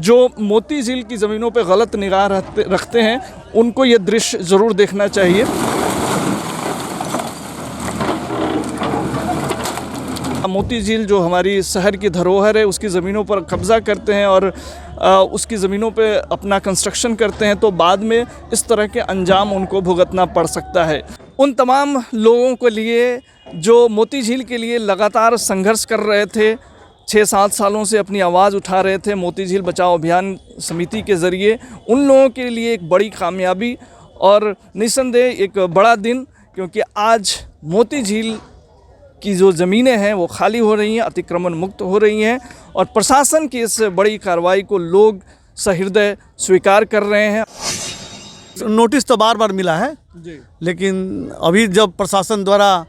जो मोती झील की ज़मीनों पे गलत निगाह रखते हैं उनको ये दृश्य ज़रूर देखना चाहिए। मोती झील जो हमारी शहर की धरोहर है उसकी ज़मीनों पर कब्ज़ा करते हैं और उसकी ज़मीनों पे अपना कंस्ट्रक्शन करते हैं तो बाद में इस तरह के अंजाम उनको भुगतना पड़ सकता है। उन तमाम लोगों के लिए जो मोती झील के लिए लगातार संघर्ष कर रहे थे, 6-7 सालों से अपनी आवाज़ उठा रहे थे मोती झील बचाओ अभियान समिति के ज़रिए, उन लोगों के लिए एक बड़ी कामयाबी और निस्संदेह एक बड़ा दिन, क्योंकि आज मोती झील की जो ज़मीनें हैं वो खाली हो रही हैं, अतिक्रमण मुक्त हो रही हैं और प्रशासन की इस बड़ी कार्रवाई को लोग सहृदय स्वीकार कर रहे हैं। नोटिस तो बार बार मिला है जी, लेकिन अभी जब प्रशासन द्वारा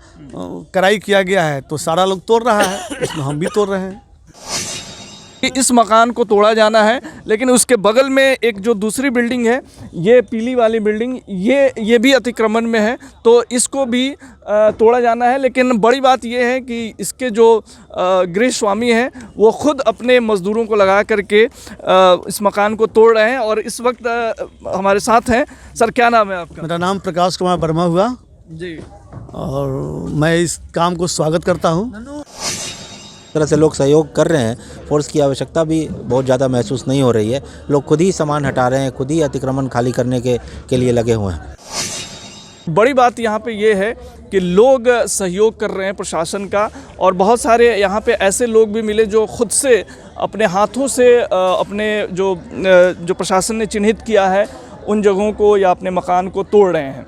कराई किया गया है तो सारा लोग तोड़ रहा है, इसमें हम भी तोड़ रहे हैं। इस मकान को तोड़ा जाना है, लेकिन उसके बगल में एक जो दूसरी बिल्डिंग है, ये पीली वाली बिल्डिंग, ये भी अतिक्रमण में है, तो इसको भी तोड़ा जाना है। लेकिन बड़ी बात ये है कि इसके जो गृह स्वामी हैं वो खुद अपने मज़दूरों को लगा करके इस मकान को तोड़ रहे हैं और इस वक्त हमारे साथ हैं। सर, क्या नाम है आपका? मेरा नाम प्रकाश कुमार वर्मा हुआ जी, और मैं इस काम को स्वागत करता हूँ। तरह से लोग सहयोग कर रहे हैं, फोर्स की आवश्यकता भी बहुत ज़्यादा महसूस नहीं हो रही है। लोग खुद ही सामान हटा रहे हैं, खुद ही अतिक्रमण खाली करने के लिए लगे हुए हैं। बड़ी बात यहाँ पे ये है कि लोग सहयोग कर रहे हैं प्रशासन का, और बहुत सारे यहाँ पे ऐसे लोग भी मिले जो खुद से अपने हाथों से अपने जो प्रशासन ने चिन्हित किया है उन जगहों को या अपने मकान को तोड़ रहे हैं।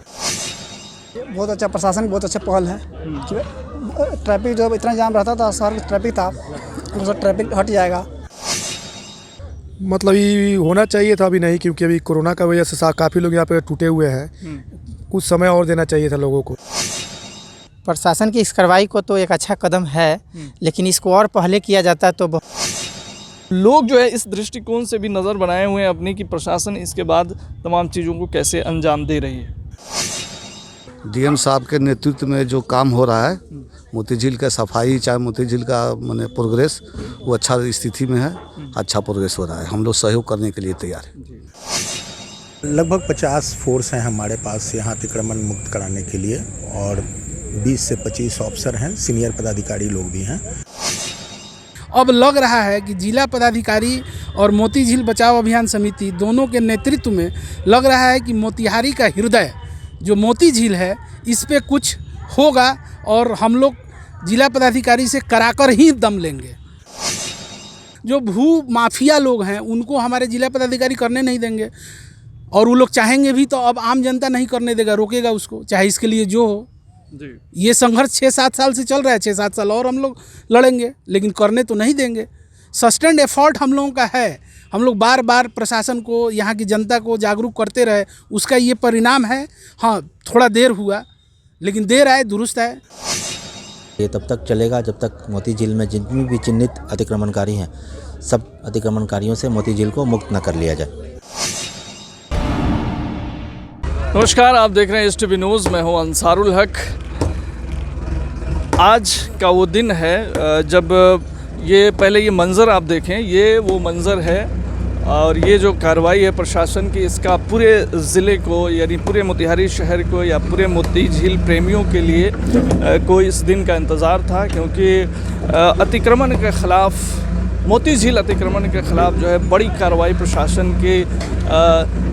बहुत अच्छा प्रशासन, बहुत अच्छा पहल है। ट्रैफिक जो इतना जाम रहता था, शहर में ट्रैफिक था, वो ट्रैफिक हट जाएगा। मतलब ये होना चाहिए था, अभी नहीं, क्योंकि अभी कोरोना का वजह से काफ़ी लोग यहाँ पे टूटे हुए हैं। कुछ समय और देना चाहिए था लोगों को। प्रशासन की इस कार्रवाई को तो एक अच्छा कदम है, लेकिन इसको और पहले किया जाता तो लोग जो है इस दृष्टिकोण से भी नज़र बनाए हुए हैं अपनी कि प्रशासन इसके बाद तमाम चीज़ों को कैसे अंजाम दे रही है। डीएम साहब के नेतृत्व में जो काम हो रहा है, मोती झील का सफाई, चाहे मोती झील का माने प्रोग्रेस, वो अच्छा स्थिति में है, अच्छा प्रोग्रेस हो रहा है। हम लोग सहयोग करने के लिए तैयार हैं। लगभग 50 फोर्स हैं हमारे पास यहाँ अतिक्रमण मुक्त कराने के लिए, और 20 से 25 ऑफिसर हैं, सीनियर पदाधिकारी लोग भी हैं। अब लग रहा है कि जिला पदाधिकारी और मोती झील बचाओ अभियान समिति दोनों के नेतृत्व में लग रहा है कि मोतिहारी का हृदय जो मोती झील है इस पे कुछ होगा, और हम लोग जिला पदाधिकारी से कराकर ही दम लेंगे। जो भू माफिया लोग हैं उनको हमारे जिला पदाधिकारी करने नहीं देंगे, और वो लोग चाहेंगे भी तो अब आम जनता नहीं करने देगा, रोकेगा उसको, चाहे इसके लिए जो हो। ये संघर्ष 6-7 साल से चल रहा है, 6-7 साल और हम लोग लड़ेंगे, लेकिन करने तो नहीं देंगे। सस्टेन्ड एफर्ट हम लोगों का है, हम लोग बार बार प्रशासन को, यहाँ की जनता को जागरूक करते रहे, उसका ये परिणाम है। हाँ, थोड़ा देर हुआ, लेकिन देर आए दुरुस्त है। ये तब तक चलेगा जब तक मोती झील में जितनी भी चिन्हित अतिक्रमणकारी हैं, सब अतिक्रमणकारियों से मोती झील को मुक्त न कर लिया जाए। नमस्कार, आप देख रहे हैं STV न्यूज़, मैं हूं अंसारुल हक। आज का वो दिन है जब ये पहले ये मंज़र आप देखें, ये वो मंज़र है, और ये जो कार्रवाई है प्रशासन की, इसका पूरे ज़िले को, यानी पूरे मोतिहारी शहर को या पूरे मोती झील प्रेमियों के लिए कोई इस दिन का इंतज़ार था, क्योंकि अतिक्रमण के ख़िलाफ़, मोती झील अतिक्रमण के ख़िलाफ़ जो है बड़ी कार्रवाई प्रशासन की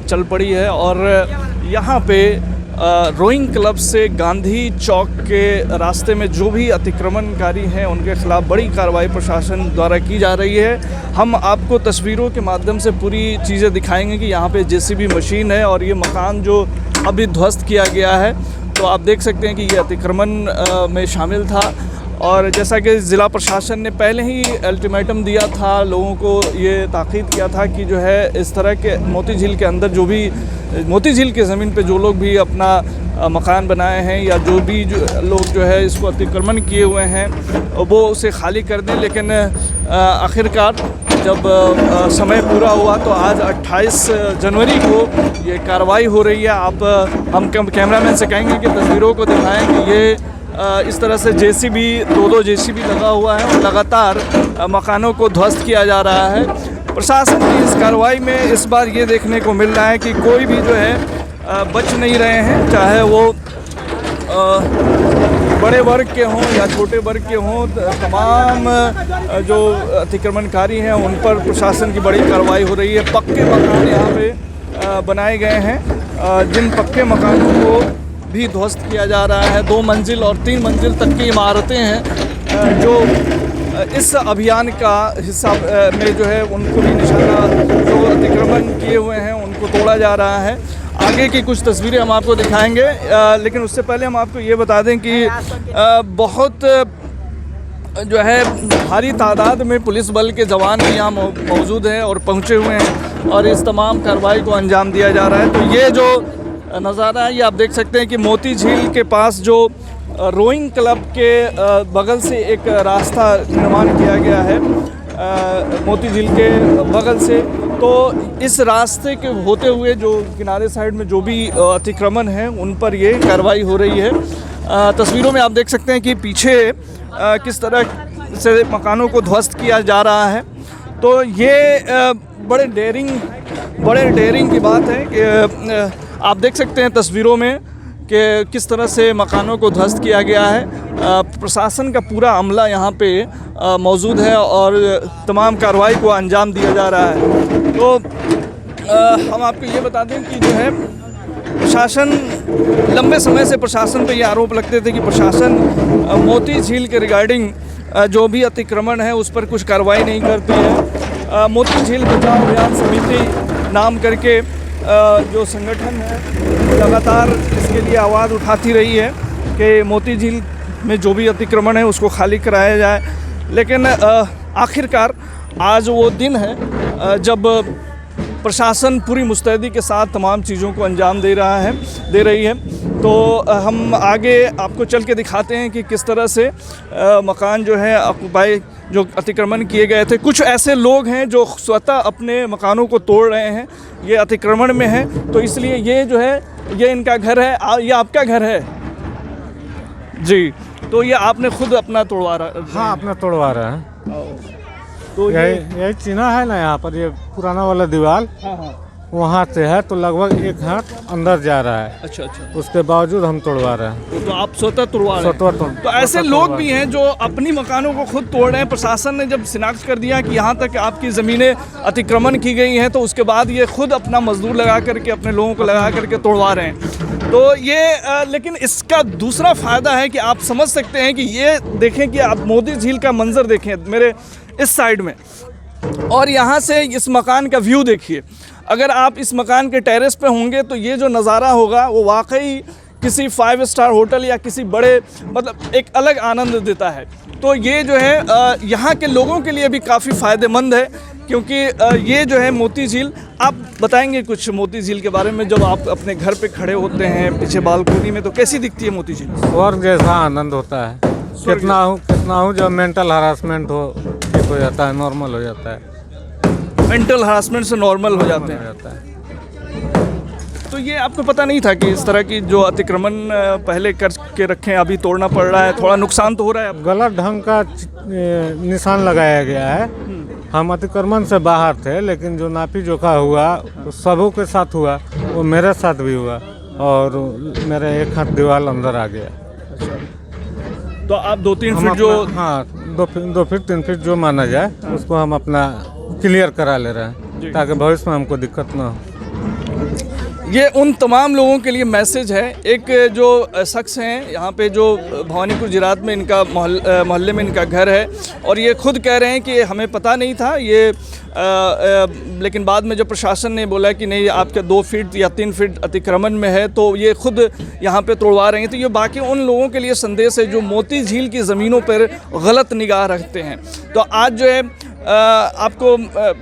चल पड़ी है। और यहाँ पे रोइंग क्लब से गांधी चौक के रास्ते में जो भी अतिक्रमणकारी हैं उनके ख़िलाफ़ बड़ी कार्रवाई प्रशासन द्वारा की जा रही है। हम आपको तस्वीरों के माध्यम से पूरी चीज़ें दिखाएंगे कि यहाँ पे JCB मशीन है और ये मकान जो अभी ध्वस्त किया गया है, तो आप देख सकते हैं कि ये अतिक्रमण में शामिल था। और जैसा कि ज़िला प्रशासन ने पहले ही अल्टीमेटम दिया था, लोगों को ये ताकीद किया था कि जो है इस तरह के मोती झील के अंदर जो भी मोती झील की ज़मीन पे जो लोग भी अपना मकान बनाए हैं या जो भी लोग जो है इसको अतिक्रमण किए हुए हैं वो उसे खाली कर दें। लेकिन आखिरकार जब समय पूरा हुआ तो आज 28 जनवरी को ये कार्रवाई हो रही है। हम कैमरामैन से कहेंगे कि तस्वीरों को दिखाएं कि ये इस तरह से JCB, 2-2 JCB लगा हुआ है और लगातार मकानों को ध्वस्त किया जा रहा है। प्रशासन की इस कार्रवाई में इस बार ये देखने को मिल रहा है कि कोई भी जो है बच नहीं रहे हैं, चाहे वो बड़े वर्ग के हों या छोटे वर्ग के हों। तमाम जो अतिक्रमणकारी हैं उन पर प्रशासन की बड़ी कार्रवाई हो रही है। पक्के मकान यहाँ पे बनाए गए हैं, जिन पक्के मकानों को भी ध्वस्त किया जा रहा है। 2 मंजिल और 3 मंजिल तक की इमारतें हैं जो इस अभियान का हिस्सा में जो है उनको भी निशाना, जो अतिक्रमण किए हुए हैं उनको तोड़ा जा रहा है। आगे की कुछ तस्वीरें हम आपको दिखाएंगे, लेकिन उससे पहले हम आपको ये बता दें कि बहुत जो है भारी तादाद में पुलिस बल के जवान भी यहाँ मौजूद हैं और पहुँचे हुए हैं और इस तमाम कार्रवाई को अंजाम दिया जा रहा है। तो ये जो नज़ारा है ये आप देख सकते हैं कि मोती झील के पास जो रोइंग क्लब के बगल से एक रास्ता निर्माण किया गया है मोती झील के बगल से, तो इस रास्ते के होते हुए जो किनारे साइड में जो भी अतिक्रमण है उन पर ये कार्रवाई हो रही है। तस्वीरों में आप देख सकते हैं कि पीछे किस तरह से मकानों को ध्वस्त किया जा रहा है। तो ये बड़े डेयरिंग की बात है कि आप देख सकते हैं तस्वीरों में कि किस तरह से मकानों को ध्वस्त किया गया है। प्रशासन का पूरा अमला यहाँ पे मौजूद है और तमाम कार्रवाई को अंजाम दिया जा रहा है। तो हम आपको ये बता दें कि जो है प्रशासन, लंबे समय से प्रशासन पे ये आरोप लगते थे कि प्रशासन मोती झील के रिगार्डिंग जो भी अतिक्रमण है उस पर कुछ कार्रवाई नहीं करती है। मोती झील बचाव अभियान समिति नाम करके जो संगठन है लगातार इसके लिए आवाज़ उठाती रही है कि मोती झील में जो भी अतिक्रमण है उसको खाली कराया जाए। लेकिन आखिरकार आज वो दिन है जब प्रशासन पूरी मुस्तैदी के साथ तमाम चीज़ों को अंजाम दे रही है। तो हम आगे आपको चल के दिखाते हैं कि किस तरह से मकान जो है ऑक्युपाई, जो अतिक्रमण किए गए थे। कुछ ऐसे लोग हैं जो स्वतः अपने मकानों को तोड़ रहे हैं, ये अतिक्रमण में है तो इसलिए ये जो है ये इनका घर है, ये आपका घर है जी, तो ये आपने खुद अपना तोड़वा रहा? हाँ, अपना तोड़वा रहा है। तो यही चिन्ह है ना यहाँ पर, ये पुराना वाला दीवार वहाँ से है तो लगभग 1 हाथ अंदर जा रहा है। अच्छा। उसके बावजूद हम तोड़वा रहे हैं। तो आप स्वतः तोड़वा रहे हैं? तो ऐसे लोग भी हैं जो अपनी मकानों को खुद तोड़ रहे हैं। प्रशासन ने जब शिनाख्त कर दिया कि यहाँ तक आपकी ज़मीनें अतिक्रमण की गई हैं तो उसके बाद ये खुद अपना मजदूर लगा करके, अपने लोगों को लगा करके तोड़वा रहे हैं। तो ये लेकिन इसका दूसरा फ़ायदा है कि आप समझ सकते हैं कि ये देखें कि आप मोती झील का मंजर देखें मेरे इस साइड में, और यहाँ से इस मकान का व्यू देखिए। अगर आप इस मकान के टेरेस पे होंगे तो ये जो नज़ारा होगा वो वाकई किसी 5 स्टार होटल या किसी बड़े, मतलब एक अलग आनंद देता है। तो ये जो है यहाँ के लोगों के लिए भी काफ़ी फ़ायदेमंद है, क्योंकि ये जो है मोती झील, आप बताएंगे कुछ मोती झील के बारे में? जब आप अपने घर पे खड़े होते हैं पीछे बालकोनी में तो कैसी दिखती है मोती झील? स्वर्ग जैसा आनंद होता है। कितना हूँ जब मेंटल हरासमेंट हो जाता है, नॉर्मल हो जाता है। मेंटल हरासमेंट से नॉर्मल हो जाते हैं। तो ये आपको पता नहीं था कि इस तरह की जो अतिक्रमण पहले करके रखे हैं अभी तोड़ना पड़ रहा है? थोड़ा नुकसान तो हो रहा है? गलत ढंग का निशान लगाया गया है। हम अतिक्रमण से बाहर थे, लेकिन जो नापी जोखा हुआ सबों के साथ हुआ, वो मेरे साथ भी हुआ और मेरे 1 हाथ दीवार अंदर आ गया। तो आप 2-3 फीट जो, हाँ 2 फीट 3 फीट जो माना जाए उसको हम अपना क्लियर करा ले रहे हैं ताकि भविष्य में हमको दिक्कत ना हो। ये उन तमाम लोगों के लिए मैसेज है। एक जो शख्स हैं यहाँ पे जो भवानीपुर जिरात में इनका मोहल्ले में इनका घर है और ये खुद कह रहे हैं कि हमें पता नहीं था ये, लेकिन बाद में जब प्रशासन ने बोला कि नहीं आपका 2 फीट या 3 फीट अतिक्रमण में है तो ये खुद यहाँ पे तोड़वा रहे हैं। तो ये बाकी उन लोगों के लिए संदेश है जो मोती झील की ज़मीनों पर गलत निगाह रखते हैं। तो आज जो है आपको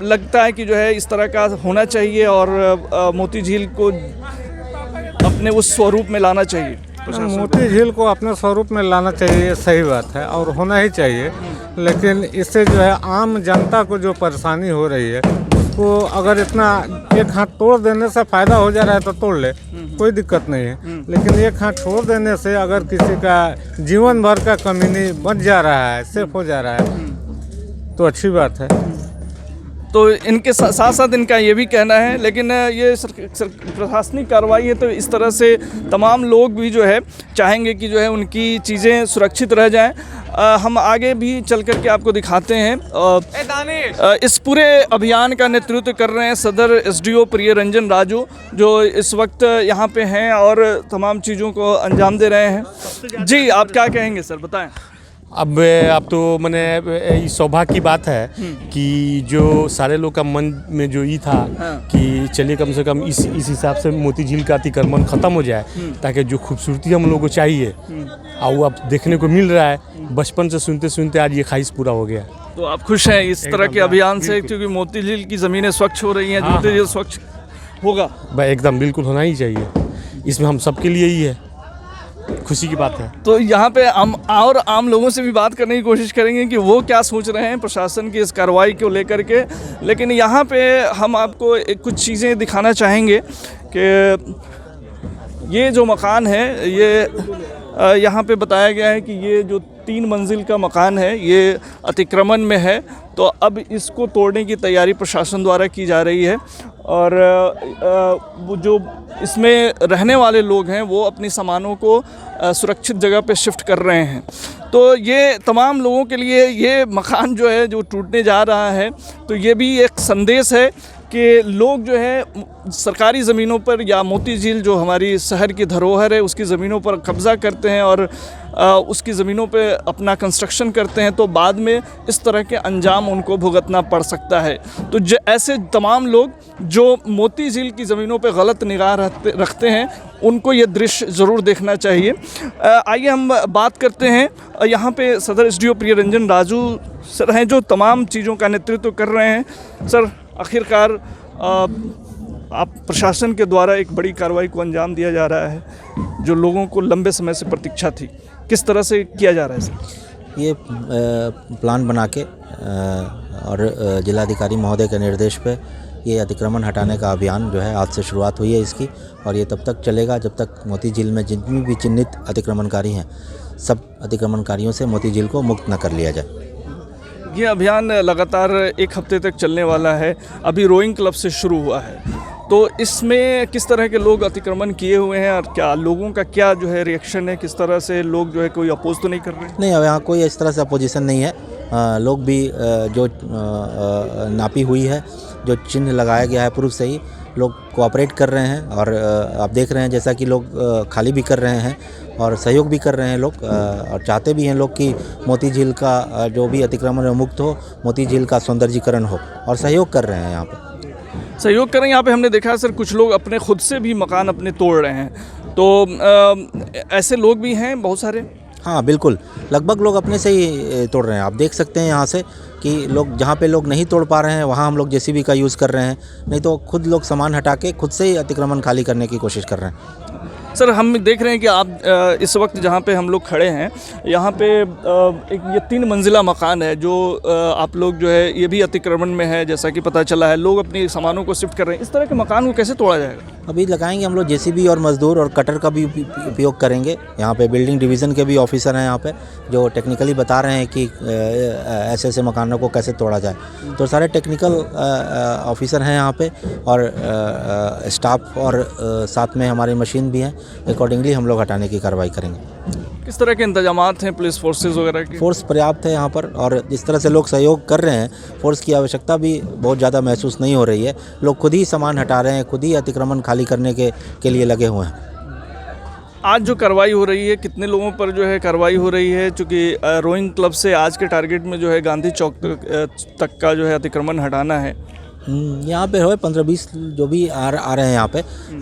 लगता है कि जो है इस तरह का होना चाहिए और मोती झील को अपने उस स्वरूप में लाना चाहिए? मोती झील को अपने स्वरूप में लाना चाहिए, सही बात है और होना ही चाहिए। लेकिन इससे जो है आम जनता को जो परेशानी हो रही है उसको अगर इतना 1 हाथ तोड़ देने से फ़ायदा हो जा रहा है तो तोड़ ले, कोई दिक्कत नहीं है। लेकिन 1 हाथ छोड़ देने से अगर किसी का जीवन भर का कमीनी बच जा रहा है, सेफ हो जा रहा है तो अच्छी बात है। तो इनके साथ साथ इनका ये भी कहना है, लेकिन ये प्रशासनिक कार्रवाई है तो इस तरह से तमाम लोग भी जो है चाहेंगे कि जो है उनकी चीज़ें सुरक्षित रह जाएं। हम आगे भी चल कर के आपको दिखाते हैं। इस पूरे अभियान का नेतृत्व कर रहे हैं सदर SDO प्रिय रंजन राजू, जो इस वक्त यहाँ पे हैं और तमाम चीज़ों को अंजाम दे रहे हैं। जी, आप क्या कहेंगे सर, बताएं। अब तो मैंने सौभाग्य की बात है कि जो सारे लोग का मन में जो ये था कि चलिए कम से कम इस हिसाब से मोती झील का अतिक्रमण ख़त्म हो जाए, ताकि जो खूबसूरती हम लोगों को चाहिए और वो अब देखने को मिल रहा है। बचपन से सुनते सुनते आज ये ख्वाहिश पूरा हो गया। तो आप खुश हैं इस तरह के अभियान से, क्योंकि मोती झील की ज़मीनें स्वच्छ हो रही हैं, मोती झील स्वच्छ होगा? एकदम बिल्कुल होना ही चाहिए, इसमें हम सबके लिए ही है, खुशी की बात है। तो यहाँ पे हम और आम लोगों से भी बात करने की कोशिश करेंगे कि वो क्या सोच रहे हैं प्रशासन की इस कार्रवाई को लेकर के, लेकिन यहाँ पे हम आपको कुछ चीज़ें दिखाना चाहेंगे कि ये जो मकान है, ये यहाँ पे बताया गया है कि ये जो 3 मंजिल का मकान है ये अतिक्रमण में है, तो अब इसको तोड़ने की तैयारी प्रशासन द्वारा की जा रही है और वो जो इसमें रहने वाले लोग हैं वो अपनी सामानों को सुरक्षित जगह पे शिफ्ट कर रहे हैं। तो ये तमाम लोगों के लिए ये मकान जो है जो टूटने जा रहा है, तो ये भी एक संदेश है कि लोग जो है सरकारी ज़मीनों पर या मोती झील जो हमारी शहर की धरोहर है उसकी ज़मीनों पर कब्ज़ा करते हैं और उसकी ज़मीनों पे अपना कंस्ट्रक्शन करते हैं, तो बाद में इस तरह के अंजाम उनको भुगतना पड़ सकता है। तो ऐसे तमाम लोग जो मोती झील की ज़मीनों पे गलत निगाह रखते हैं उनको ये दृश्य ज़रूर देखना चाहिए। आइए हम बात करते हैं, यहाँ पे सदर SDO प्रिय रंजन राजू सर हैं जो तमाम चीज़ों का नेतृत्व कर रहे हैं। सर, आखिरकार आप प्रशासन के द्वारा एक बड़ी कार्रवाई को अंजाम दिया जा रहा है जो लोगों को लंबे समय से प्रतीक्षा थी, किस तरह से किया जा रहा है सर? ये प्लान बना के और जिलाधिकारी महोदय के निर्देश पे ये अतिक्रमण हटाने का अभियान जो है आज से शुरुआत हुई है इसकी, और ये तब तक चलेगा जब तक मोती झील में जितनी भी चिन्हित अतिक्रमणकारी हैं सब अतिक्रमणकारियों से मोती झील को मुक्त न कर लिया जाए। ये अभियान लगातार 1 हफ्ते तक चलने वाला है, अभी रोइंग क्लब से शुरू हुआ है, तो इसमें किस तरह के लोग अतिक्रमण किए हुए हैं और क्या लोगों का क्या जो है रिएक्शन है, किस तरह से लोग जो है कोई अपोज तो नहीं कर रहे हैं? नहीं, अब यहाँ कोई इस तरह से अपोजिशन नहीं है। लोग भी जो नापी हुई है, जो चिन्ह लगाया गया है पूर्व से ही, लोग कोऑपरेट कर रहे हैं और आप देख रहे हैं जैसा कि लोग खाली भी कर रहे हैं और सहयोग भी कर रहे हैं लोग, और चाहते भी हैं लोग कि मोती झील का जो भी अतिक्रमण मुक्त हो, मोती झील का सौंदर्यीकरण हो, और सहयोग कर रहे हैं यहाँ पे। सहयोग करें। यहाँ पे हमने देखा है सर कुछ लोग अपने खुद से भी मकान अपने तोड़ रहे हैं, तो ऐसे लोग भी हैं बहुत सारे? हाँ बिल्कुल, लगभग लोग अपने से ही तोड़ रहे हैं। आप देख सकते हैं यहाँ से कि लोग जहाँ पे लोग नहीं तोड़ पा रहे हैं वहाँ हम लोग JCB का यूज़ कर रहे हैं, नहीं तो खुद लोग सामान हटा के खुद से ही अतिक्रमण खाली करने की कोशिश कर रहे हैं। सर, हम देख रहे हैं कि आप इस वक्त जहाँ पे हम लोग खड़े हैं यहाँ पे एक ये 3 मंजिला मकान है जो आप लोग जो है ये भी अतिक्रमण में है, जैसा कि पता चला है। लोग अपनी सामानों को शिफ्ट कर रहे हैं, इस तरह के मकान को कैसे तोड़ा जाएगा? अभी लगाएंगे हम लोग JCB और मजदूर और कटर का भी उपयोग करेंगे। यहाँ पे बिल्डिंग डिवीज़न के भी ऑफिसर हैं यहाँ पे जो टेक्निकली बता रहे हैं कि ऐसे ऐसे मकानों को कैसे तोड़ा जाए, तो सारे टेक्निकल ऑफिसर हैं यहाँ पे और स्टाफ और साथ में हमारी मशीन भी है। अकॉर्डिंगली हम लोग हटाने की कार्रवाई करेंगे। किस तरह के इंतजामात हैं पुलिस फोर्सेस वगैरह की? फोर्स पर्याप्त है यहाँ पर, और जिस तरह से लोग सहयोग कर रहे हैं, फोर्स की आवश्यकता भी बहुत ज़्यादा महसूस नहीं हो रही है। लोग खुद ही सामान हटा रहे हैं, खुद ही अतिक्रमण खाली करने के लिए लगे हुए हैं। आज जो कार्रवाई हो रही है, कितने लोगों पर जो है कार्रवाई हो रही है? चूँकि रोइंग क्लब से आज के टारगेट में जो है गांधी चौक तक का जो है अतिक्रमण हटाना है। यहाँ पे हो 15-20 जो भी आ रहे हैं यहाँ पे।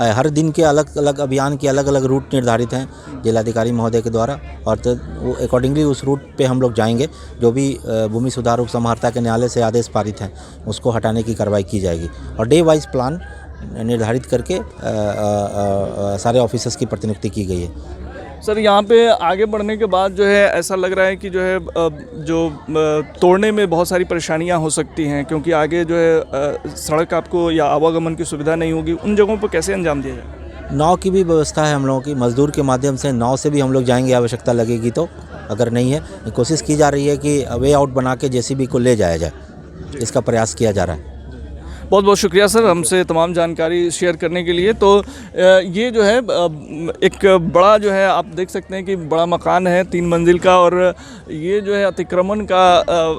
हर दिन के अलग अलग अभियान के अलग अलग रूट निर्धारित हैं जिलाधिकारी महोदय के द्वारा, और तो वो अकॉर्डिंगली उस रूट पे हम लोग जाएंगे। जो भी भूमि सुधार उपसमाहर्ता के न्यायालय से आदेश पारित हैं उसको हटाने की कार्रवाई की जाएगी, और डे वाइज प्लान निर्धारित करके सारे ऑफिसर्स की प्रतिनियुक्ति की गई है। सर, यहाँ पे आगे बढ़ने के बाद जो है ऐसा लग रहा है कि जो है जो तोड़ने में बहुत सारी परेशानियाँ हो सकती हैं, क्योंकि आगे जो है सड़क आपको या आवागमन की सुविधा नहीं होगी। उन जगहों पर कैसे अंजाम दिया जाए? नाव की भी व्यवस्था है हम लोगों की, मजदूर के माध्यम से नाव से भी हम लोग जाएंगे आवश्यकता लगेगी तो। अगर नहीं है, कोशिश की जा रही है कि वे आउट बना के JCB को ले जाया जाए, इसका प्रयास किया जा रहा है। बहुत बहुत शुक्रिया सर हमसे तमाम जानकारी शेयर करने के लिए। तो ये जो है एक बड़ा जो है आप देख सकते हैं कि बड़ा मकान है 3 मंजिल का, और ये जो है अतिक्रमण का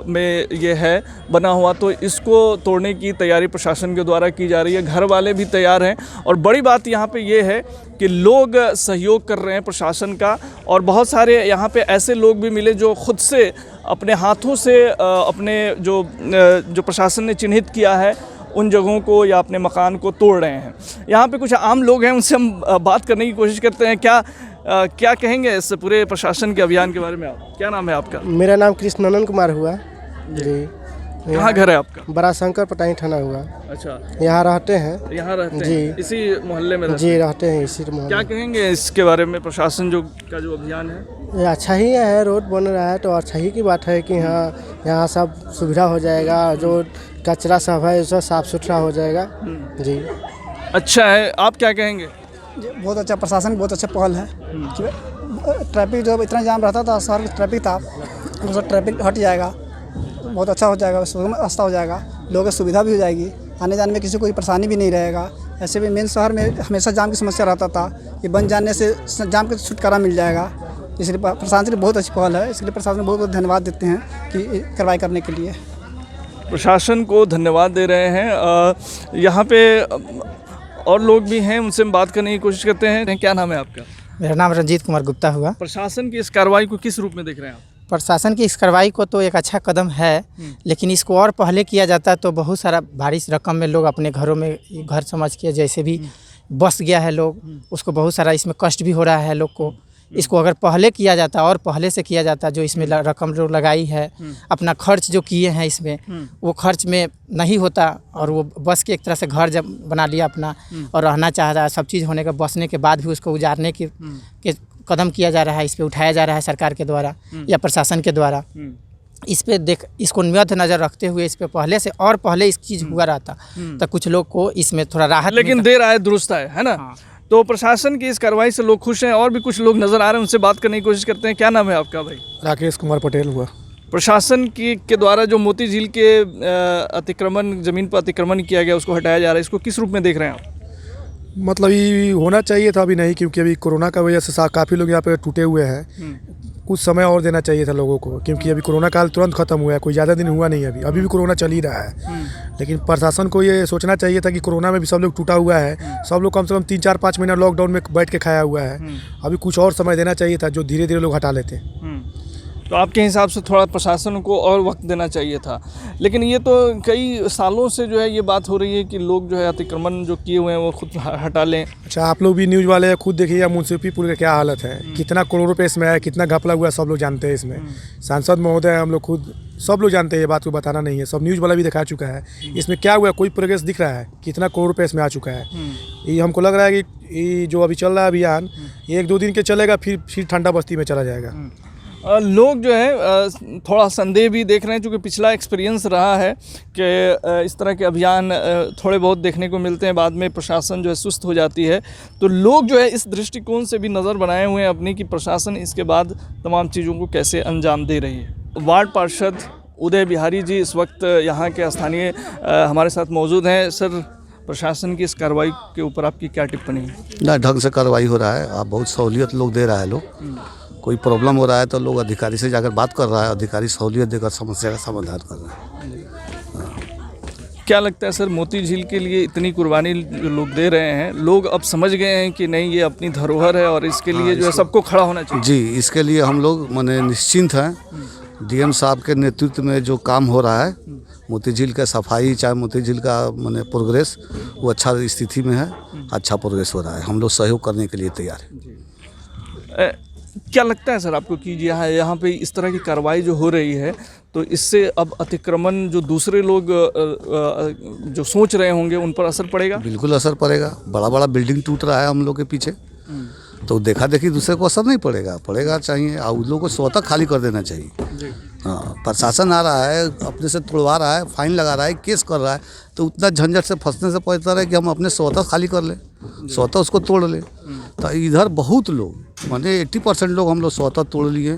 में ये है बना हुआ, तो इसको तोड़ने की तैयारी प्रशासन के द्वारा की जा रही है। घर वाले भी तैयार हैं, और बड़ी बात यहाँ पे ये है कि लोग सहयोग कर रहे हैं प्रशासन का, और बहुत सारे यहाँ पे ऐसे लोग भी मिले जो खुद से अपने हाथों से अपने जो प्रशासन ने चिन्हित किया है उन जगहों को या अपने मकान को तोड़ रहे हैं। यहाँ पे कुछ आम लोग हैं, उनसे हम बात करने की कोशिश करते हैं। क्या कहेंगे इस पूरे प्रशासन के अभियान के बारे में आप? क्या नाम है आपका? मेरा नाम कृष्णनंदन कुमार हुआ जी। कहाँ घर है आपका? बड़ा शंकर पटाई थाना हुआ। अच्छा, यहाँ रहते हैं? यहाँ रहते जी। हैं इसी मोहल्ले में? जी रहते हैं इसी मोहल्ले। क्या कहेंगे इसके बारे में, प्रशासन का जो अभियान है? ये अच्छा ही है, रोड बन रहा है तो अच्छा ही की बात है कि हाँ यहाँ सब सुविधा हो जाएगा, जो कचरा सब है सब साफ सुथरा हो जाएगा जी। अच्छा है, आप क्या कहेंगे? बहुत अच्छा प्रशासन की बहुत अच्छा पहल है। ट्रैफिक जो इतना जाम रहता था, शहर में ट्रैफिक था, वो ट्रैफिक हट जाएगा, बहुत अच्छा हो जाएगा, रास्ता हो जाएगा, लोगों की सुविधा भी हो जाएगी, आने जाने में किसी को कोई परेशानी भी नहीं रहेगा। ऐसे भी मेन शहर में हमेशा जाम की समस्या रहता था, ये बन जाने से जाम का छुटकारा मिल जाएगा। इसलिए प्रशासन की बहुत अच्छी पहल है, इसलिए प्रशासन को बहुत बहुत धन्यवाद देते हैं कि कार्रवाई करने के लिए। प्रशासन को धन्यवाद दे रहे हैं। यहाँ पे और लोग भी हैं, उनसे हम बात करने की कोशिश करते हैं। क्या नाम है आपका? मेरा नाम रंजीत कुमार गुप्ता हुआ। प्रशासन की इस कार्रवाई को किस रूप में देख रहे हैं आप? प्रशासन की इस कार्रवाई को तो एक अच्छा कदम है, लेकिन इसको और पहले किया जाता तो बहुत सारा भारी रकम में लोग अपने घरों में घर समझ के जैसे भी बस गया है लोग, उसको बहुत सारा इसमें कष्ट भी हो रहा है लोग को। इसको अगर पहले किया जाता और पहले से किया जाता, जो इसमें रकम जो लगाई है, अपना खर्च जो किए हैं इसमें, वो खर्च में नहीं होता, और वो बस के एक तरह से घर जब बना लिया अपना और रहना चाह रहा है, सब चीज़ होने का बसने के बाद भी उसको उजाड़ने के कदम किया जा रहा है, इस पे उठाया जा रहा है सरकार के द्वारा या प्रशासन के द्वारा। इस पे इसको मद्देनजर रखते हुए इस पे पहले से और पहले इस चीज़ हुआ रहता तो कुछ लोग को इसमें थोड़ा राहत, लेकिन देर आए दुरुस्त आए, है ना? हाँ। तो प्रशासन की इस कार्रवाई से लोग खुश हैं, और भी कुछ लोग नजर आ रहे हैं, उनसे बात करने की कोशिश करते हैं। क्या नाम है आपका भाई? राकेश कुमार पटेल हुआ। प्रशासन के द्वारा जो मोती झील के अतिक्रमण, जमीन पर अतिक्रमण किया गया, उसको हटाया जा रहा है, इसको किस रूप में देख रहे हैं आप? मतलब ये होना चाहिए था, अभी नहीं, क्योंकि अभी कोरोना का वजह से काफ़ी लोग यहाँ पे टूटे हुए हैं। कुछ समय और देना चाहिए था लोगों को, क्योंकि अभी कोरोना काल तुरंत खत्म हुआ है, कोई ज़्यादा दिन हुआ नहीं, अभी भी कोरोना चल ही रहा है। लेकिन प्रशासन को ये सोचना चाहिए था कि कोरोना में भी सब लोग टूटा हुआ है, सब लोग कम से कम 3-4-5 महीना लॉकडाउन में बैठ के खाया हुआ है। अभी कुछ और समय देना चाहिए था, जो धीरे धीरे लोग हटा लेते। तो आपके हिसाब से थोड़ा प्रशासन को और वक्त देना चाहिए था, लेकिन ये तो कई सालों से जो है ये बात हो रही है कि लोग जो है अतिक्रमण जो किए हुए हैं वो खुद हटा लें। अच्छा, आप लोग भी न्यूज़ वाले हैं, खुद देखिए मुंसिपीपुर का क्या हालत है, कितना करोड़ रुपये इसमें है, कितना घपला हुआ है, सब लोग जानते हैं। इसमें सांसद महोदय, हम लोग खुद सब लोग जानते हैं, ये बात को बताना नहीं है, सब न्यूज़ वाला भी दिखा चुका है। इसमें क्या हुआ, कोई प्रोग्रेस दिख रहा है? कितना करोड़ रुपये इसमें आ चुका है। ये हमको लग रहा है कि ये जो अभी चल रहा है अभियान, 1-2 दिन के चलेगा, फिर ठंडा बस्ती में चला जाएगा। लोग जो है थोड़ा संदेह भी देख रहे हैं, क्योंकि पिछला एक्सपीरियंस रहा है कि इस तरह के अभियान थोड़े बहुत देखने को मिलते हैं, बाद में प्रशासन जो है सुस्त हो जाती है। तो लोग जो है इस दृष्टिकोण से भी नज़र बनाए हुए हैं अपनी, कि प्रशासन इसके बाद तमाम चीज़ों को कैसे अंजाम दे रही है। वार्ड पार्षद उदय बिहारी जी इस वक्त यहाँ के स्थानीय हमारे साथ मौजूद हैं। सर, प्रशासन की इस कार्रवाई के ऊपर आपकी क्या टिप्पणी है? ना, ढंग से कार्रवाई हो रहा है, आप बहुत सहूलियत लोग दे रहा है। लोग कोई प्रॉब्लम हो रहा है तो लोग अधिकारी से जाकर बात कर रहा है, अधिकारी सहूलियत देकर समस्या का समाधान कर रहे हैं। क्या लगता है सर, मोती झील के लिए इतनी कुर्बानी जो लोग दे रहे हैं, लोग अब समझ गए हैं कि नहीं, ये अपनी धरोहर है और इसके लिए जो है सबको खड़ा होना चाहिए? जी, इसके लिए हम लोग माने निश्चिंत हैं। डीएम साहब के नेतृत्व में जो काम हो रहा है, मोती झील का सफाई, चाहे मोती झील का माने प्रोग्रेस, वो अच्छा स्थिति में है, अच्छा प्रोग्रेस हो रहा है। हम लोग सहयोग करने के लिए तैयार हैं। क्या लगता है सर आपको कि यहाँ पे इस तरह की कार्रवाई जो हो रही है, तो इससे अब अतिक्रमण जो दूसरे लोग जो सोच रहे होंगे उन पर असर पड़ेगा? बिल्कुल असर पड़ेगा। बड़ा बड़ा बिल्डिंग टूट रहा है हम लोग के पीछे, तो देखा देखी दूसरे को असर नहीं पड़ेगा चाहिए, और उन लोगों को स्वतः खाली कर देना चाहिए। हाँ, प्रशासन आ रहा है, अपने से तोड़वा रहा है, फाइन लगा रहा है, केस कर रहा है, तो उतना झंझट से फंसने से बेहतर है कि हम अपने स्वतः खाली कर लें, स्वतः उसको तोड़ लें। तो इधर बहुत लोग माने 80% लोग हम लोग स्वतः तोड़ लिए,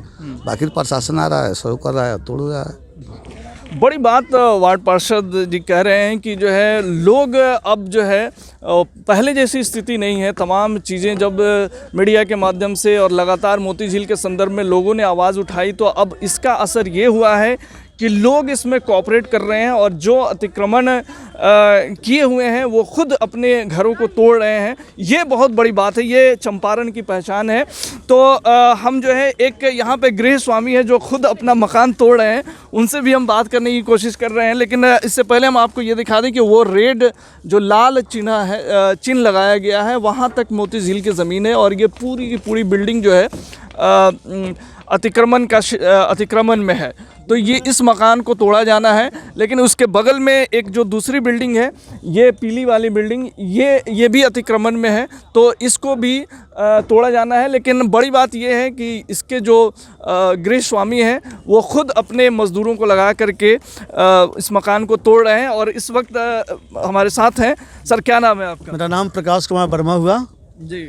बाकी प्रशासन आ रहा है, सहयोग कर रहा है, तोड़ रहा है। बड़ी बात वार्ड पार्षद जी कह रहे हैं कि जो है लोग अब जो है पहले जैसी स्थिति नहीं है। तमाम चीज़ें जब मीडिया के माध्यम से और लगातार मोती झील के संदर्भ में लोगों ने आवाज़ उठाई तो अब इसका असर ये हुआ है कि लोग इसमें कोऑपरेट कर रहे हैं और जो अतिक्रमण किए हुए हैं वो खुद अपने घरों को तोड़ रहे हैं। ये बहुत बड़ी बात है, ये चंपारण की पहचान है। तो हम जो है एक यहाँ पे गृह स्वामी है जो खुद अपना मकान तोड़ रहे हैं, उनसे भी हम बात करने की कोशिश कर रहे हैं। लेकिन इससे पहले हम आपको ये दिखा दें कि वो रेड जो लाल चिन्ह लगाया गया है वहाँ तक मोती झील की ज़मीन है और ये पूरी की पूरी बिल्डिंग जो है अतिक्रमण में है। तो ये इस मकान को तोड़ा जाना है। लेकिन उसके बगल में एक जो दूसरी बिल्डिंग है, ये पीली वाली बिल्डिंग, ये भी अतिक्रमण में है, तो इसको भी तोड़ा जाना है। लेकिन बड़ी बात ये है कि इसके जो गृह स्वामी हैं वो खुद अपने मज़दूरों को लगा करके इस मकान को तोड़ रहे हैं और इस वक्त हमारे साथ हैं। सर, क्या नाम है आपका? मेरा नाम प्रकाश कुमार वर्मा हुआ जी।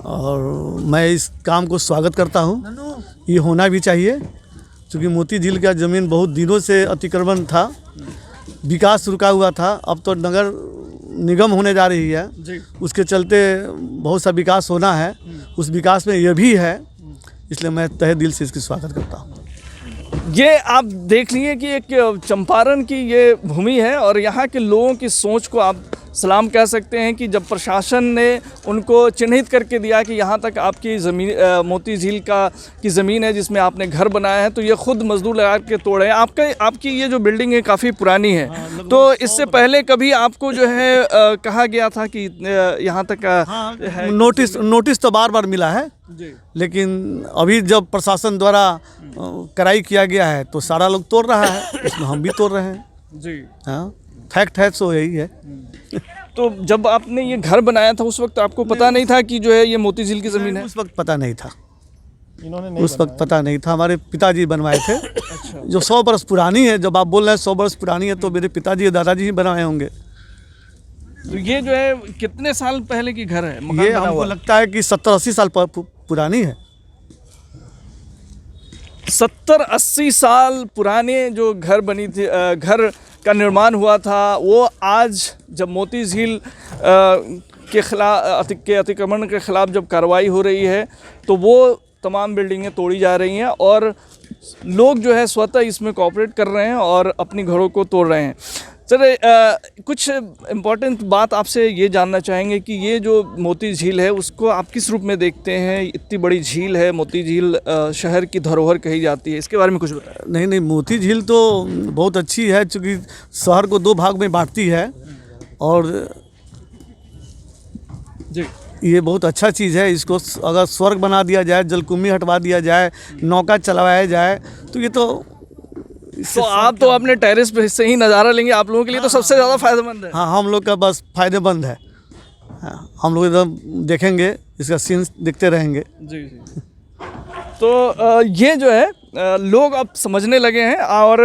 और मैं इस काम को स्वागत करता हूँ। ये होना भी चाहिए क्योंकि मोती झील का ज़मीन बहुत दिनों से अतिक्रमण था, विकास रुका हुआ था। अब तो नगर निगम होने जा रही है जी। उसके चलते बहुत सा विकास होना है, उस विकास में ये भी है, इसलिए मैं तहे दिल से इसकी स्वागत करता हूँ। ये आप देख लीजिए कि एक चंपारण की ये भूमि है और यहाँ के लोगों की सोच को आप सलाम कह सकते हैं कि जब प्रशासन ने उनको चिन्हित करके दिया कि यहाँ तक आपकी ज़मीन मोती झील की ज़मीन है जिसमें आपने घर बनाया है, तो ये खुद मजदूर लगा के तोड़े हैं। आपकी ये जो बिल्डिंग है काफ़ी पुरानी है, तो इससे पहले कभी आपको जो है कहा गया था कि यहाँ तक है? नोटिस तो बार बार मिला है जी। लेकिन अभी जब प्रशासन द्वारा कराई किया गया है तो सारा लोग तोड़ रहा है, इसमें हम भी तोड़ रहे हैं जी। हाँ, फैक्ट है, सो यही है। तो जब आपने ये घर बनाया था उस वक्त आपको पता नहीं था कि जो है ये मोती झील की ज़मीन है? उस वक्त पता नहीं था, उस वक्त पता नहीं था। हमारे पिताजी बनवाए थे। अच्छा। जो 100 बरस पुरानी है, जब आप बोल रहे हैं 100 बरस पुरानी है, तो मेरे पिताजी और दादाजी ही बनवाए होंगे। तो ये जो है कितने साल पहले की घर है? ये हमको लगता है कि 70-80 साल पुरानी है। 70-80 साल पुराने जो घर बनी थी, घर का निर्माण हुआ था, वो आज जब मोती झील के अतिक्रमण के ख़िलाफ़ जब कार्रवाई हो रही है तो वो तमाम बिल्डिंगें तोड़ी जा रही हैं और लोग जो है स्वतः इसमें कोऑपरेट कर रहे हैं और अपने घरों को तोड़ रहे हैं। सर, कुछ इम्पोर्टेंट बात आपसे ये जानना चाहेंगे कि ये जो मोती झील है उसको आप किस रूप में देखते हैं? इतनी बड़ी झील है, मोती झील शहर की धरोहर कही जाती है, इसके बारे में कुछ बताएं। नहीं, मोती झील तो बहुत अच्छी है क्योंकि शहर को 2 भाग में बांटती है और जी ये बहुत अच्छा चीज़ है। इसको अगर स्वर्ग बना दिया जाए, जलकुंभी हटवा दिया जाए, नौका चलवाया जाए तो ये तो आप तो अपने टेरेस पे से ही नज़ारा लेंगे, आप लोगों के लिए तो सबसे ज़्यादा फ़ायदेमंद है। हाँ, हम लोग का बस फ़ायदेमंद है। हाँ, हम लोग एकदम देखेंगे, इसका सीन देखते रहेंगे जी। तो ये जो है लोग अब समझने लगे हैं और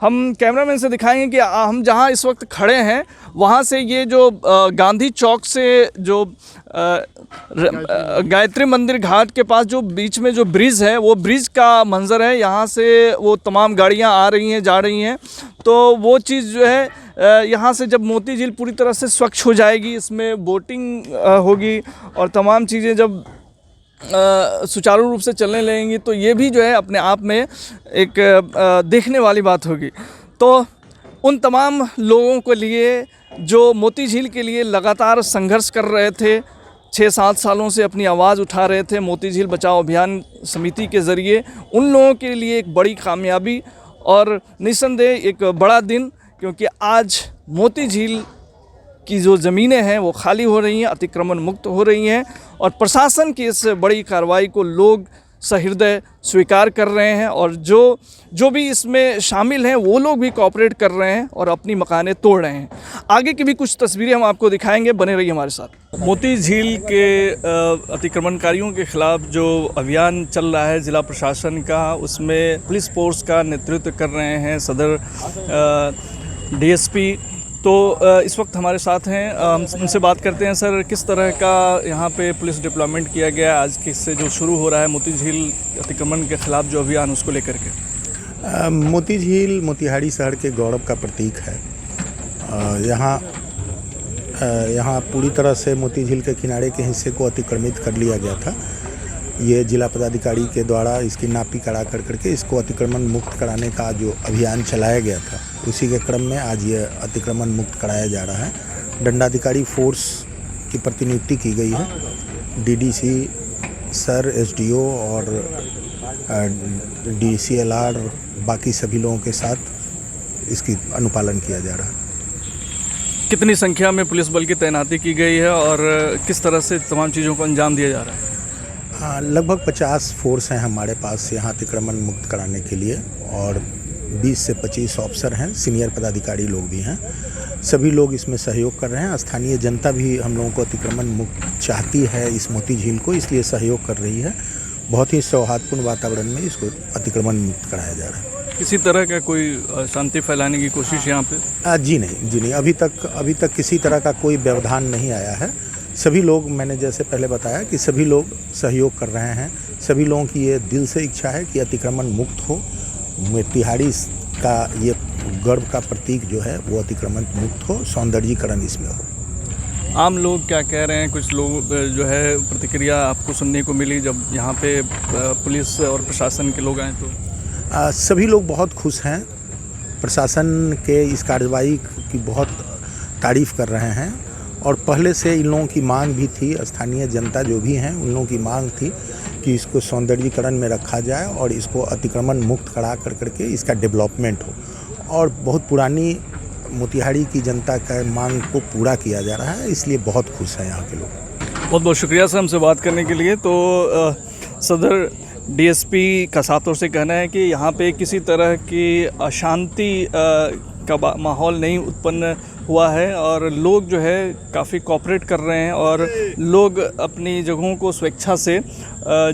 हम कैमरामैन से दिखाएंगे कि हम जहां इस वक्त खड़े हैं वहां से ये जो गांधी चौक से जो गायत्री मंदिर घाट के पास जो बीच में जो ब्रिज है वो ब्रिज का मंजर है। यहाँ से वो तमाम गाड़ियाँ आ रही हैं, जा रही हैं, तो वो चीज़ जो है यहाँ से जब मोती झील पूरी तरह से स्वच्छ हो जाएगी, इसमें बोटिंग होगी और तमाम चीज़ें जब सुचारू रूप से चलने लगेंगी तो ये भी जो है अपने आप में एक देखने वाली बात होगी। तो उन तमाम लोगों के लिए जो मोती झील के लिए लगातार संघर्ष कर रहे थे, 6-7 सालों से अपनी आवाज़ उठा रहे थे मोती झील बचाओ अभियान समिति के ज़रिए, उन लोगों के लिए एक बड़ी कामयाबी और निस्संदेह एक बड़ा दिन, क्योंकि आज मोती झील की जो ज़मीनें हैं वो खाली हो रही हैं, अतिक्रमण मुक्त हो रही हैं और प्रशासन की इस बड़ी कार्रवाई को लोग सहृदय स्वीकार कर रहे हैं और जो भी इसमें शामिल हैं वो लोग भी कोऑपरेट कर रहे हैं और अपनी मकानें तोड़ रहे हैं। आगे की भी कुछ तस्वीरें हम आपको दिखाएंगे, बने रहिए हमारे साथ। मोती झील के अतिक्रमणकारियों के ख़िलाफ़ जो अभियान चल रहा है ज़िला प्रशासन का, उसमें पुलिस फोर्स का नेतृत्व कर रहे हैं सदर डीएसपी। तो इस वक्त हमारे साथ हैं, हम उनसे बात करते हैं। सर, किस तरह का यहाँ पे पुलिस डिप्लॉयमेंट किया गया आज किससे जो शुरू हो रहा है मोती झील अतिक्रमण के ख़िलाफ़ जो अभियान, उसको लेकर के? मोती झील मोतिहारी शहर के गौरव का प्रतीक है। यहाँ पूरी तरह से मोती झील के किनारे के हिस्से को अतिक्रमित कर लिया गया था। ये जिला पदाधिकारी के द्वारा इसकी नापी करा करके इसको अतिक्रमण मुक्त कराने का जो अभियान चलाया गया था, उसी के क्रम में आज ये अतिक्रमण मुक्त कराया जा रहा है। दंडाधिकारी फोर्स की प्रतिनियुक्ति की गई है। डीडीसी सर, एसडीओ और डीसीएलआर बाकी सभी लोगों के साथ इसकी अनुपालन किया जा रहा है। कितनी संख्या में पुलिस बल की तैनाती की गई है और किस तरह से तमाम चीज़ों को अंजाम दिया जा रहा है? लगभग 50 फोर्स हैं हमारे पास यहाँ अतिक्रमण मुक्त कराने के लिए और 20 से 25 ऑफिसर हैं, सीनियर पदाधिकारी लोग भी हैं। सभी लोग इसमें सहयोग कर रहे हैं। स्थानीय जनता भी हम लोगों को अतिक्रमण मुक्त चाहती है इस मोती झील को, इसलिए सहयोग कर रही है। बहुत ही सौहार्दपूर्ण वातावरण में इसको अतिक्रमण मुक्त कराया जा रहा है। किसी तरह का कोई शांति फैलाने की कोशिश यहाँ पे? जी नहीं, अभी तक किसी तरह का कोई व्यवधान नहीं आया है। सभी लोग, मैंने जैसे पहले बताया कि सभी लोग सहयोग कर रहे हैं। सभी लोगों की ये दिल से इच्छा है कि अतिक्रमण मुक्त हो। मोतिहारी का ये गर्व का प्रतीक जो है वो अतिक्रमण मुक्त हो, सौंदर्यीकरण इसमें हो। आम लोग क्या कह रहे हैं? कुछ लोग जो है प्रतिक्रिया आपको सुनने को मिली जब यहाँ पे पुलिस और प्रशासन के लोग आए तो? सभी लोग बहुत खुश हैं। प्रशासन के इस कार्रवाई की बहुत तारीफ़ कर रहे हैं और पहले से इन लोगों की मांग भी थी। स्थानीय जनता जो भी हैं उन लोगों की मांग थी कि इसको सौंदर्यीकरण में रखा जाए और इसको अतिक्रमण मुक्त करा करके इसका डेवलपमेंट हो। और बहुत पुरानी मोतिहारी की जनता का मांग को पूरा किया जा रहा है, इसलिए बहुत खुश हैं यहाँ के लोग। बहुत बहुत शुक्रिया सर हमसे बात करने के लिए। तो सदर डीएसपी का साफ तौर से कहना है कि यहाँ पे किसी तरह की अशांति का माहौल नहीं उत्पन्न हुआ है और लोग जो है काफ़ी कोऑपरेट कर रहे हैं और लोग अपनी जगहों को स्वेच्छा से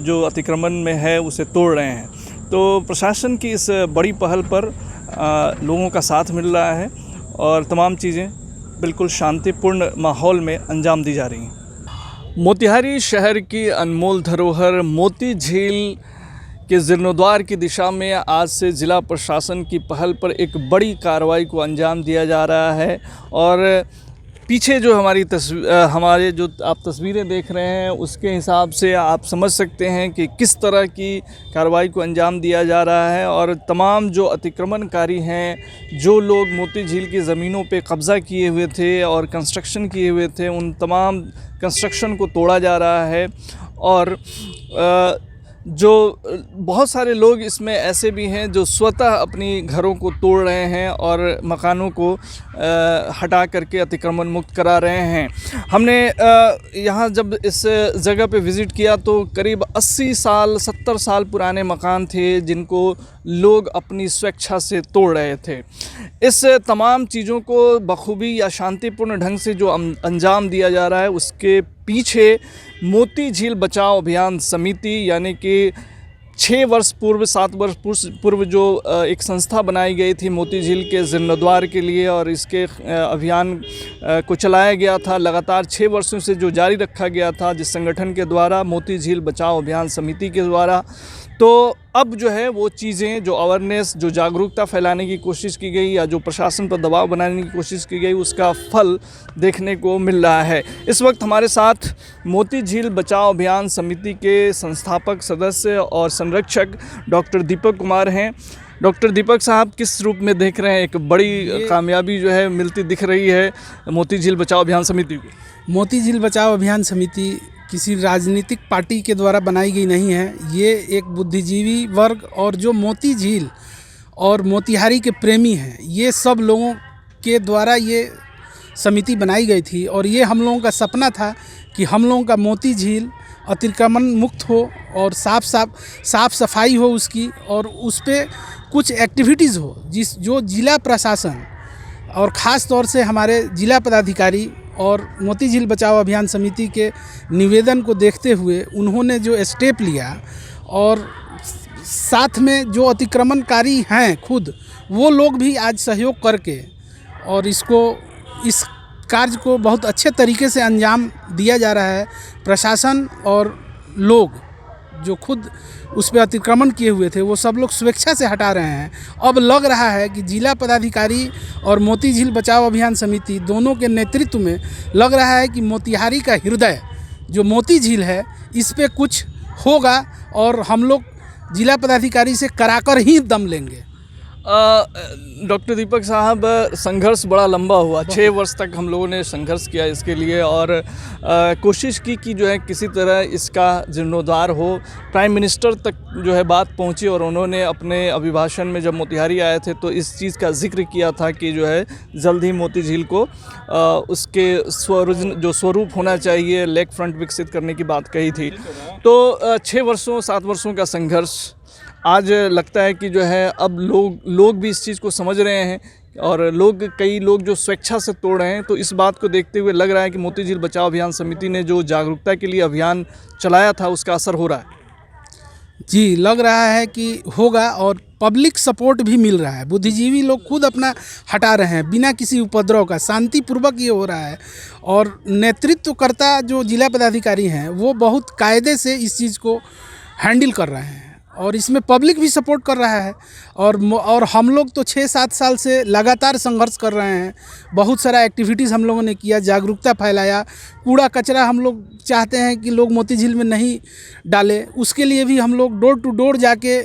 जो अतिक्रमण में है उसे तोड़ रहे हैं। तो प्रशासन की इस बड़ी पहल पर लोगों का साथ मिल रहा है और तमाम चीज़ें बिल्कुल शांतिपूर्ण माहौल में अंजाम दी जा रही हैं। मोतिहारी शहर की अनमोल धरोहर मोती झील के जीर्णोद्वार की दिशा में आज से ज़िला प्रशासन की पहल पर एक बड़ी कार्रवाई को अंजाम दिया जा रहा है। और पीछे जो हमारे जो आप तस्वीरें देख रहे हैं उसके हिसाब से आप समझ सकते हैं कि किस तरह की कार्रवाई को अंजाम दिया जा रहा है। और तमाम जो अतिक्रमणकारी हैं, जो लोग मोती झील की ज़मीनों पे कब्ज़ा किए हुए थे और कंस्ट्रक्शन किए हुए थे, उन तमाम कंस्ट्रक्शन को तोड़ा जा रहा है। और जो बहुत सारे लोग इसमें ऐसे भी हैं जो स्वतः अपनी घरों को तोड़ रहे हैं और मकानों को हटा करके अतिक्रमण मुक्त करा रहे हैं। हमने यहाँ जब इस जगह पे विज़िट किया तो करीब 80 साल 70 साल पुराने मकान थे जिनको लोग अपनी स्वेच्छा से तोड़ रहे थे। इस तमाम चीज़ों को बखूबी या शांतिपूर्ण ढंग से जो अंजाम दिया जा रहा है उसके पीछे मोती झील बचाओ अभियान समिति यानी कि 6 वर्ष पूर्व 7 वर्ष पूर्व जो एक संस्था बनाई गई थी मोती झील के जीर्णोद्वार के लिए और इसके अभियान को चलाया गया था। लगातार 6 वर्षों से जो जारी रखा गया था जिस संगठन के द्वारा मोती झील बचाओ अभियान समिति के द्वारा। तो अब जो है वो चीज़ें जो अवेयरनेस, जो जागरूकता फैलाने की कोशिश की गई या जो प्रशासन पर दबाव बनाने की कोशिश की गई उसका फल देखने को मिल रहा है। इस वक्त हमारे साथ मोती झील बचाओ अभियान समिति के संस्थापक सदस्य और संरक्षक डॉक्टर दीपक कुमार हैं। डॉक्टर दीपक साहब, किस रूप में देख रहे हैं एक बड़ी कामयाबी जो है मिलती दिख रही है मोती झील बचाओ अभियान समिति को? मोती झील बचाओ अभियान समिति किसी राजनीतिक पार्टी के द्वारा बनाई गई नहीं है। ये एक बुद्धिजीवी वर्ग और जो मोती झील और मोतिहारी के प्रेमी हैं, ये सब लोगों के द्वारा ये समिति बनाई गई थी। और ये हम लोगों का सपना था कि हम लोगों का मोती झील अतिक्रमण मुक्त हो और साफ सफाई हो उसकी, और उस पर कुछ एक्टिविटीज़ हो जो जिला प्रशासन और ख़ास तौर से हमारे जिला पदाधिकारी और मोती झील बचाओ अभियान समिति के निवेदन को देखते हुए उन्होंने जो स्टेप लिया और साथ में जो अतिक्रमणकारी हैं खुद वो लोग भी आज सहयोग करके और इस कार्य को बहुत अच्छे तरीके से अंजाम दिया जा रहा है। प्रशासन और लोग जो खुद उस पर अतिक्रमण किए हुए थे वो सब लोग स्वेच्छा से हटा रहे हैं। अब लग रहा है कि जिला पदाधिकारी और मोती झील बचाओ अभियान समिति दोनों के नेतृत्व में लग रहा है कि मोतिहारी का हृदय जो मोती झील है इस पे कुछ होगा और हम लोग जिला पदाधिकारी से कराकर ही दम लेंगे। डॉक्टर दीपक साहब, संघर्ष बड़ा लंबा हुआ, 6 वर्ष तक हम लोगों ने संघर्ष किया इसके लिए और कोशिश की कि जो है किसी तरह इसका जीर्णोद्धार हो। प्राइम मिनिस्टर तक जो है बात पहुंची और उन्होंने अपने अभिभाषण में जब मोतिहारी आए थे तो इस चीज़ का जिक्र किया था कि जो है जल्द ही मोती झील को उसके जो स्वरूप होना चाहिए लेक फ्रंट विकसित करने की बात कही थी। तो 6 वर्षों 7 वर्षों का संघर्ष आज लगता है कि जो है अब लोग भी इस चीज़ को समझ रहे हैं और कई लोग जो स्वेच्छा से तोड़ रहे हैं। तो इस बात को देखते हुए लग रहा है कि मोती झील बचाओ अभियान समिति ने जो जागरूकता के लिए अभियान चलाया था उसका असर हो रहा है। जी, लग रहा है कि होगा और पब्लिक सपोर्ट भी मिल रहा है। बुद्धिजीवी लोग खुद अपना हटा रहे हैं बिना किसी उपद्रव का, शांतिपूर्वक ये हो रहा है। और नेतृत्वकर्ता जो जिला पदाधिकारी हैं वो बहुत कायदे से इस चीज़ को हैंडल कर रहे हैं और इसमें पब्लिक भी सपोर्ट कर रहा है। और हम लोग तो 6-7 साल से लगातार संघर्ष कर रहे हैं। बहुत सारा एक्टिविटीज़ हम लोगों ने किया, जागरूकता फैलाया, कूड़ा कचरा हम लोग चाहते हैं कि लोग मोती झील में नहीं डालें, उसके लिए भी हम लोग डोर टू डोर जाके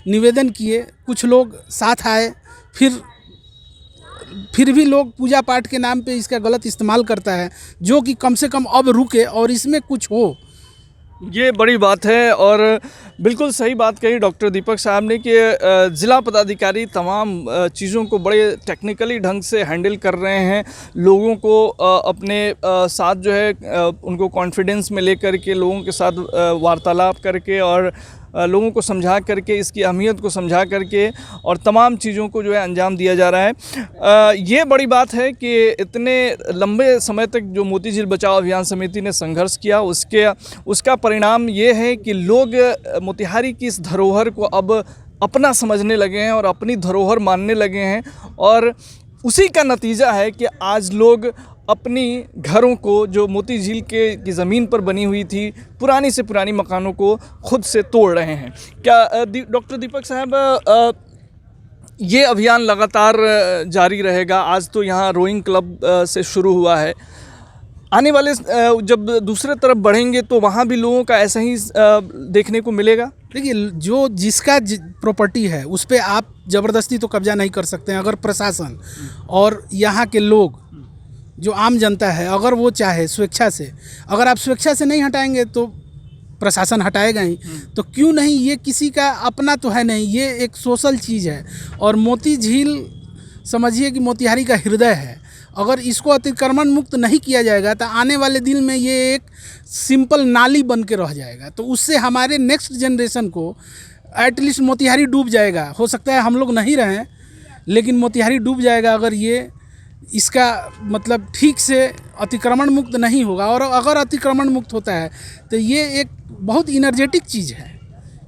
निवेदन किए। कुछ लोग साथ आए, फिर भी लोग पूजा पाठ के नाम पे इसका गलत इस्तेमाल करता है, जो कि कम से कम अब रुके और इसमें कुछ हो। ये बड़ी बात है और बिल्कुल सही बात कही डॉक्टर दीपक साहब ने कि ज़िला पदाधिकारी तमाम चीज़ों को बड़े टेक्निकली ढंग से हैंडल कर रहे हैं। लोगों को अपने साथ जो है उनको कॉन्फिडेंस में लेकर के लोगों के साथ वार्तालाप करके और लोगों को समझा करके इसकी अहमियत को समझा करके और तमाम चीज़ों को जो है अंजाम दिया जा रहा है। ये बड़ी बात है कि इतने लंबे समय तक जो मोती झील बचाओ अभियान समिति ने संघर्ष किया उसका परिणाम ये है कि लोग मोतिहारी की इस धरोहर को अब अपना समझने लगे हैं और अपनी धरोहर मानने लगे हैं और उसी का नतीजा है कि आज लोग अपनी घरों को जो मोती झील की ज़मीन पर बनी हुई थी पुरानी से पुरानी मकानों को खुद से तोड़ रहे हैं। क्या डॉक्टर दीपक साहब ये अभियान लगातार जारी रहेगा? आज तो यहाँ रोइंग क्लब से शुरू हुआ है, आने वाले जब दूसरे तरफ बढ़ेंगे तो वहाँ भी लोगों का ऐसा ही देखने को मिलेगा? देखिए, जो जिसका प्रॉपर्टी है उस पर आप ज़बरदस्ती तो कब्जा नहीं कर सकते हैं। अगर प्रशासन और यहाँ के लोग जो आम जनता है अगर वो चाहे स्वेच्छा से, अगर आप स्वेच्छा से नहीं हटाएंगे तो प्रशासन हटाएगा ही। तो क्यों नहीं, ये किसी का अपना तो है नहीं, ये एक सोशल चीज़ है। और मोती झील समझिए कि मोतिहारी का हृदय है। अगर इसको अतिक्रमण मुक्त नहीं किया जाएगा तो आने वाले दिन में ये एक सिंपल नाली बन के रह जाएगा। तो उससे हमारे नेक्स्ट जनरेशन को एटलीस्ट मोतिहारी डूब जाएगा। हो सकता है हम लोग नहीं रहें लेकिन मोतिहारी डूब जाएगा अगर ये इसका मतलब ठीक से अतिक्रमण मुक्त नहीं होगा। और अगर अतिक्रमण मुक्त होता है तो ये एक बहुत इनर्जेटिक चीज़ है,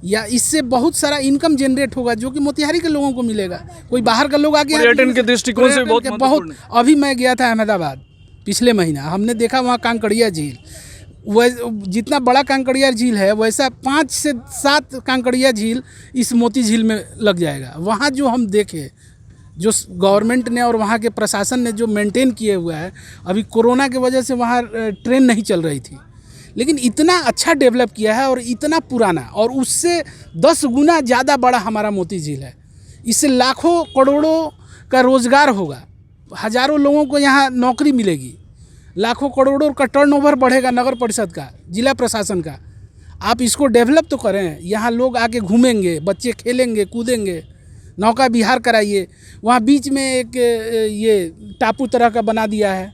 या इससे बहुत सारा इनकम जनरेट होगा जो कि मोतिहारी के लोगों को मिलेगा। कोई बाहर का लोग आके पर्यटन के दृष्टिकोण से बहुत अभी मैं गया था अहमदाबाद पिछले महीना, हमने देखा वहाँ कांकड़िया झील, जितना बड़ा कांकड़िया झील है वैसा 5 से 7 कांकड़िया झील इस मोती झील में लग जाएगा। वहाँ जो हम देखे, जो गवर्नमेंट ने और वहाँ के प्रशासन ने जो मेंटेन किए हुआ है, अभी कोरोना की वजह से वहाँ ट्रेन नहीं चल रही थी लेकिन इतना अच्छा डेवलप किया है और इतना पुराना, और उससे 10 गुना ज़्यादा बड़ा हमारा मोती झील है। इससे लाखों करोड़ों का रोज़गार होगा, हज़ारों लोगों को यहाँ नौकरी मिलेगी, लाखों करोड़ों का टर्नओवर बढ़ेगा नगर परिषद का, जिला प्रशासन का। आप इसको डेवलप तो करें, यहाँ लोग आके घूमेंगे, बच्चे खेलेंगे कूदेंगे, नौका विहार कराइए। वहाँ बीच में एक ये टापू तरह का बना दिया है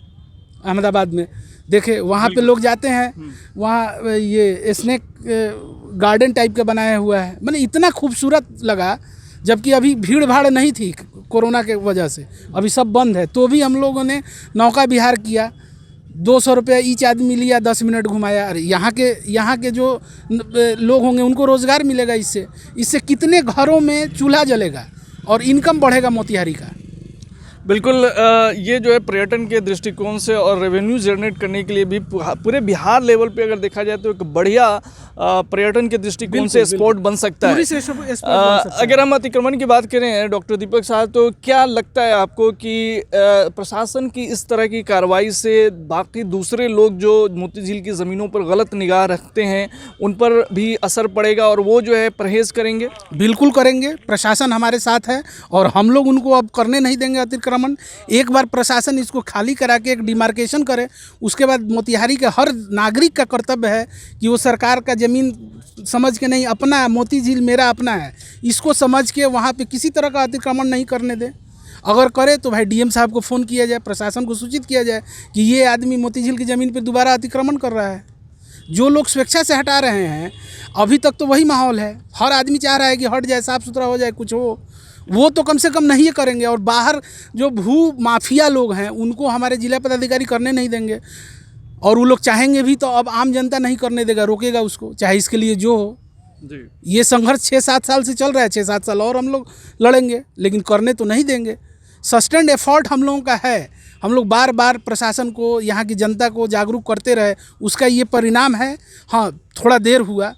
अहमदाबाद में, देखे वहाँ पे लोग जाते हैं, वहाँ ये स्नेक गार्डन टाइप का बनाया हुआ है। मैंने इतना खूबसूरत लगा, जबकि अभी भीड़ भाड़ नहीं थी कोरोना के वजह से, अभी सब बंद है, तो भी हम लोगों ने नौका विहार किया। 200 रुपया ईच आदमी लिया, 10 मिनट घुमाया। अरे यहाँ के जो लोग होंगे उनको रोज़गार मिलेगा इससे कितने घरों में चूल्हा जलेगा और इनकम बढ़ेगा मोतिहारी का। बिल्कुल ये जो है पर्यटन के दृष्टिकोण से और रेवेन्यू जनरेट करने के लिए भी पूरे बिहार लेवल पे अगर देखा जाए तो एक बढ़िया पर्यटन के दृष्टिकोण से स्पॉट बन सकता है। अगर हम अतिक्रमण की बात करें डॉक्टर दीपक साहब, तो क्या लगता है आपको कि प्रशासन की इस तरह की कार्रवाई से बाकी दूसरे लोग जो मोती झील की ज़मीनों पर गलत निगाह रखते हैं उन पर भी असर पड़ेगा और वो जो है परहेज़ करेंगे? बिल्कुल करेंगे, प्रशासन हमारे साथ है और हम लोग उनको अब करने नहीं देंगे अतिक्रमण। एक बार प्रशासन इसको खाली करा के एक डिमार्केशन करे, उसके बाद मोतिहारी के हर नागरिक का कर्तव्य है कि वो सरकार का ज़मीन समझ के नहीं, अपना मोती झील मेरा अपना है, इसको समझ के वहाँ पे किसी तरह का अतिक्रमण नहीं करने दे। अगर करे तो भाई डीएम साहब को फ़ोन किया जाए, प्रशासन को सूचित किया जाए कि ये आदमी मोती झील की ज़मीन पर दोबारा अतिक्रमण कर रहा है। जो लोग स्वेच्छा से हटा रहे हैं, अभी तक तो वही माहौल है, हर आदमी चाह रहा है कि हट जाए, साफ़ सुथरा हो जाए, कुछ हो, वो तो कम से कम नहीं करेंगे। और बाहर जो भू माफिया लोग हैं उनको हमारे जिला पदाधिकारी करने नहीं देंगे, और वो लोग चाहेंगे भी तो अब आम जनता नहीं करने देगा, रोकेगा उसको, चाहे इसके लिए जो हो। ये संघर्ष 6-7 साल से चल रहा है, 6-7 साल और हम लोग लड़ेंगे, लेकिन करने तो नहीं देंगे। सस्टेन्ड एफर्ट हम लोगों का है, हम लोग बार बार प्रशासन को, यहाँ की जनता को जागरूक करते रहे, उसका ये परिणाम है। हाँ, थोड़ा देर हुआ,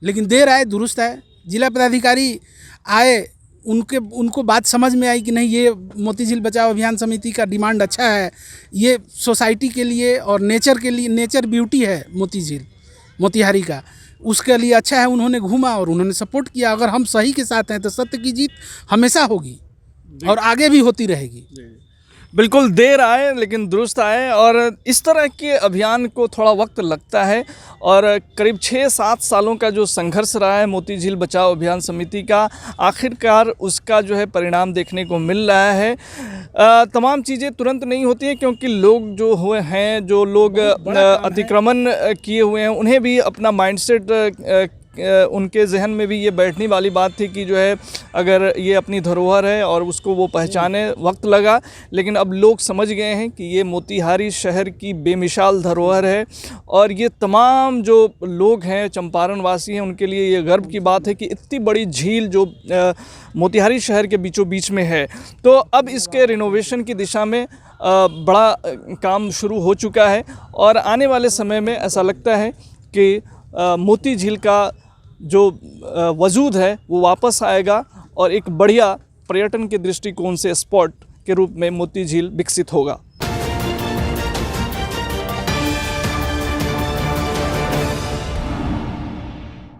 लेकिन देर आए दुरुस्त आए। जिला पदाधिकारी आए, उनको बात समझ में आई कि नहीं, ये मोती झील बचाओ अभियान समिति का डिमांड अच्छा है, ये सोसाइटी के लिए और नेचर के लिए, नेचर ब्यूटी है मोती झील मोतिहारी का, उसके लिए अच्छा है। उन्होंने घूमा और उन्होंने सपोर्ट किया। अगर हम सही के साथ हैं तो सत्य की जीत हमेशा होगी और आगे भी होती रहेगी। बिल्कुल, देर आए लेकिन दुरुस्त आए, और इस तरह के अभियान को थोड़ा वक्त लगता है और करीब 6-7 सालों का जो संघर्ष रहा है मोती झील बचाओ अभियान समिति का, आखिरकार उसका जो है परिणाम देखने को मिल रहा है। तमाम चीज़ें तुरंत नहीं होती हैं, क्योंकि लोग जो हुए हैं, जो लोग अतिक्रमण किए हुए हैं, उन्हें भी अपना माइंडसेट, उनके जहन में भी ये बैठने वाली बात थी कि जो है अगर ये अपनी धरोहर है और उसको वो पहचाने, वक्त लगा, लेकिन अब लोग समझ गए हैं कि ये मोतिहारी शहर की बेमिसाल धरोहर है। और ये तमाम जो लोग हैं, चंपारण वासी हैं, उनके लिए ये गर्व की बात है कि इतनी बड़ी झील जो मोतिहारी शहर के बीचों बीच में है। तो अब इसके रिनोवेशन की दिशा में बड़ा काम शुरू हो चुका है और आने वाले समय में ऐसा लगता है कि मोती झील का जो वजूद है वो वापस आएगा और एक बढ़िया पर्यटन के दृष्टिकोण से स्पॉट के रूप में मोती झील विकसित होगा।